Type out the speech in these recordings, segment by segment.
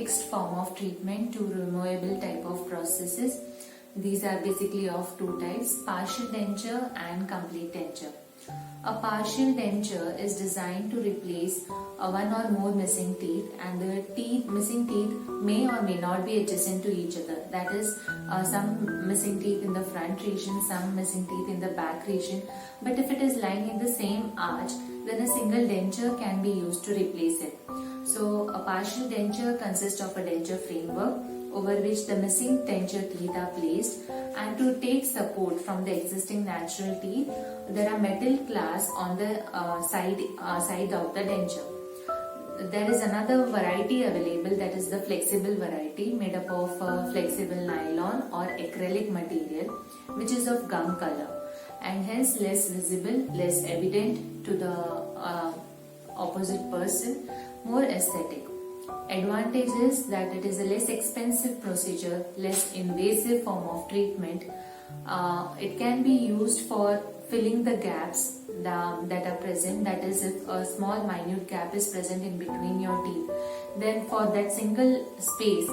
fixed form of treatment to removable type of prosthesis. These are basically of two types, partial denture and complete denture. A partial denture is designed to replace one or more missing teeth, and the missing teeth may or may not be adjacent to each other. That is, some missing teeth in the front region, some missing teeth in the back region. But if it is lying in the same arch, then a single denture can be used to replace it. So a partial denture consists of a denture framework over which the missing denture teeth are placed, and to take support from the existing natural teeth, there are metal clasps on the side of the denture. There is another variety available, that is the flexible variety, made up of flexible nylon or acrylic material, which is of gum color and hence less visible, less evident to the opposite person, more aesthetic. Advantage is that it is a less expensive procedure, less invasive form of treatment. It can be used for filling the gaps that are present. That is, if a small minute gap is present in between your teeth, then for that single space,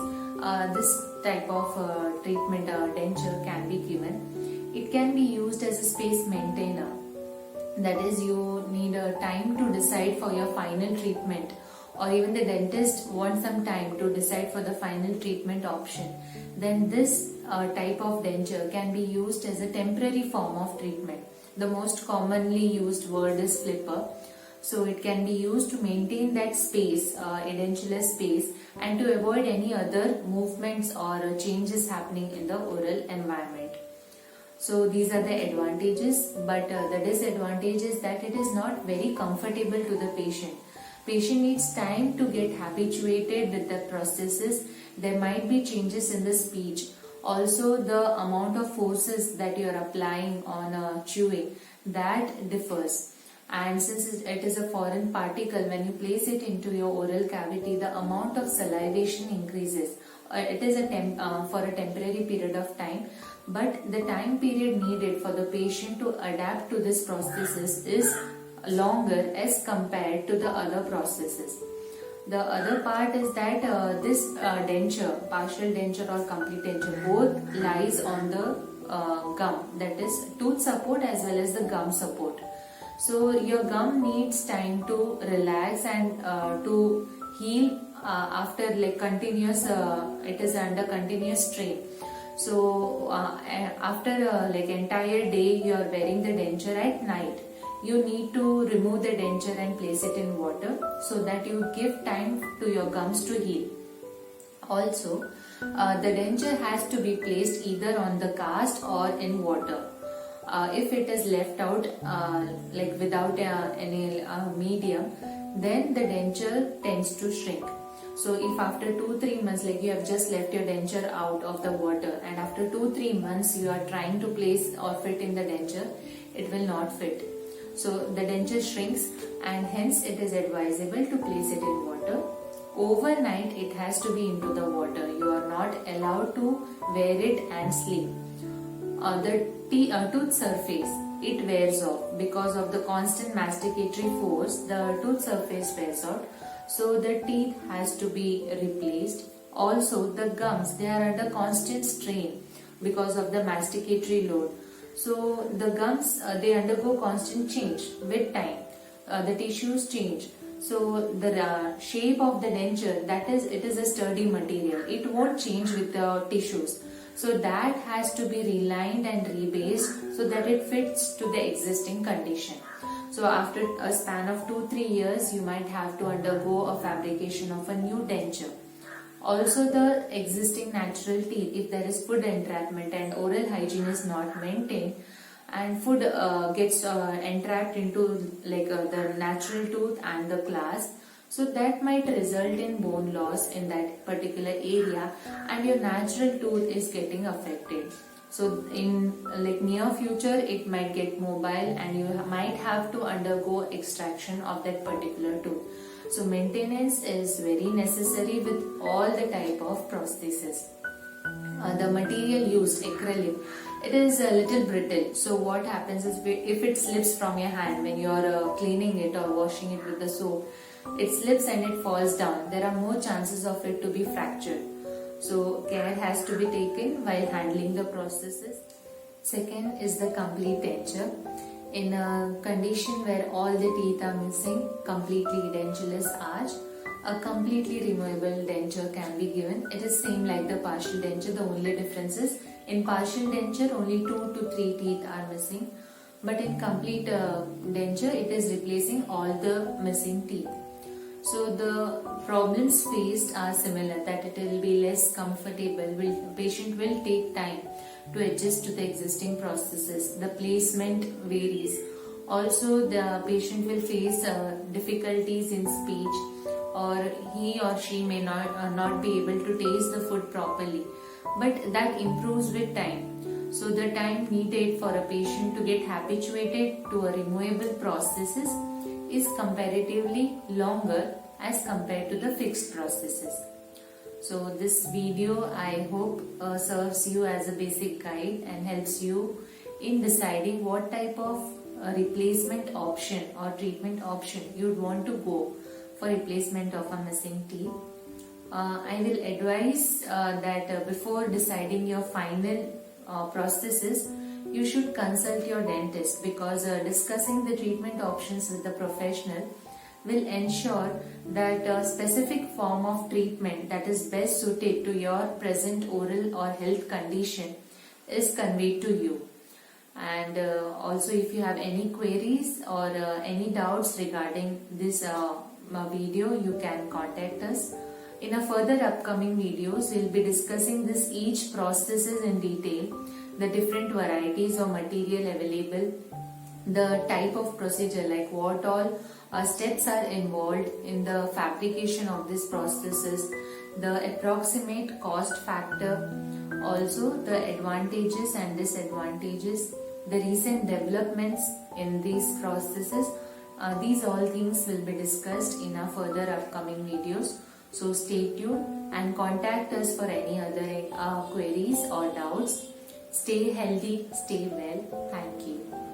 this type of treatment denture can be given. It can be used as a space maintainer. That is, you need a time to decide for your final treatment, or even the dentist wants some time to decide for the final treatment option, then this type of denture can be used as a temporary form of treatment. The most commonly used word is flipper. So it can be used to maintain that space, edentulous space, and to avoid any other movements or changes happening in the oral environment. So these are the advantages, but the disadvantage is that it is not very comfortable to the patient. Patient needs time to get habituated with the prosthesis. There might be changes in the speech. Also, the amount of forces that you are applying on chewing, that differs. And since it is a foreign particle, when you place it into your oral cavity, the amount of salivation increases. It is for a temporary period of time, but the time period needed for the patient to adapt to this prosthesis is longer as compared to the other prosthesis. The other part is that this denture, partial denture or complete denture, both lies on the gum, that is tooth support as well as the gum support. So your gum needs time to relax and to heal after like continuous, it is under continuous strain. So after like entire day you are wearing the denture, at night you need to remove the denture and place it in water so that you give time to your gums to heal. Also, the denture has to be placed either on the cast or in water. If it is left out like without any medium, then the denture tends to shrink. So if after 2-3 months, like you have just left your denture out of the water, and after 2-3 months you are trying to place or fit in the denture, it will not fit. So the denture shrinks, and hence it is advisable to place it in water. Overnight it has to be into the water. You are not allowed to wear it and sleep. The tooth surface, it wears off because of the constant masticatory force. The tooth surface wears out, so the teeth has to be replaced. Also the gums, they are under constant strain because of the masticatory load. So the gums, they undergo constant change with time. The tissues change. So the shape of the denture, that is, it is a sturdy material. It won't change with the tissues. So that has to be relined and rebased so that it fits to the existing condition. So after a span of 2-3 years, you might have to undergo a fabrication of a new denture. Also, the existing natural teeth, if there is food entrapment and oral hygiene is not maintained, and food gets entrapped into like the natural tooth and the clasp, so that might result in bone loss in that particular area, and your natural tooth is getting affected. So in like near future, it might get mobile and you might have to undergo extraction of that particular tooth. So maintenance is very necessary with all the type of prosthesis. The material used, acrylic, it is a little brittle. So what happens is, if it slips from your hand when you are cleaning it or washing it with the soap, it slips and it falls down, there are more chances of it to be fractured. So care has to be taken while handling the processes. Second is the complete denture. In a condition where all the teeth are missing, completely edentulous arch, a completely removable denture can be given. It is same like the partial denture. The only difference is in partial denture only 2 to 3 teeth are missing, but in complete denture it is replacing all the missing teeth. So the problems faced are similar, that it will be less comfortable, patient will take time to adjust to the existing processes. The placement varies. Also the patient will face difficulties in speech, or he or she may not be able to taste the food properly, but that improves with time. So the time needed for a patient to get habituated to a removable processes is comparatively longer as compared to the fixed processes. So this video I hope serves you as a basic guide and helps you in deciding what type of replacement option or treatment option you would want to go for replacement of a missing teeth. I will advise that before deciding your final prosthesis, you should consult your dentist, because discussing the treatment options with the professional will ensure that a specific form of treatment that is best suited to your present oral or health condition is conveyed to you. And also, if you have any queries or any doubts regarding this video, you can contact us. In a further upcoming videos, we'll be discussing this each processes in detail, the different varieties of material available, the type of procedure, like what all steps are involved in the fabrication of this prosthesis, the approximate cost factor, also the advantages and disadvantages, the recent developments in these prostheses. These all things will be discussed in our further upcoming videos. So stay tuned and contact us for any other queries or doubts. Stay healthy, stay well. Thank you.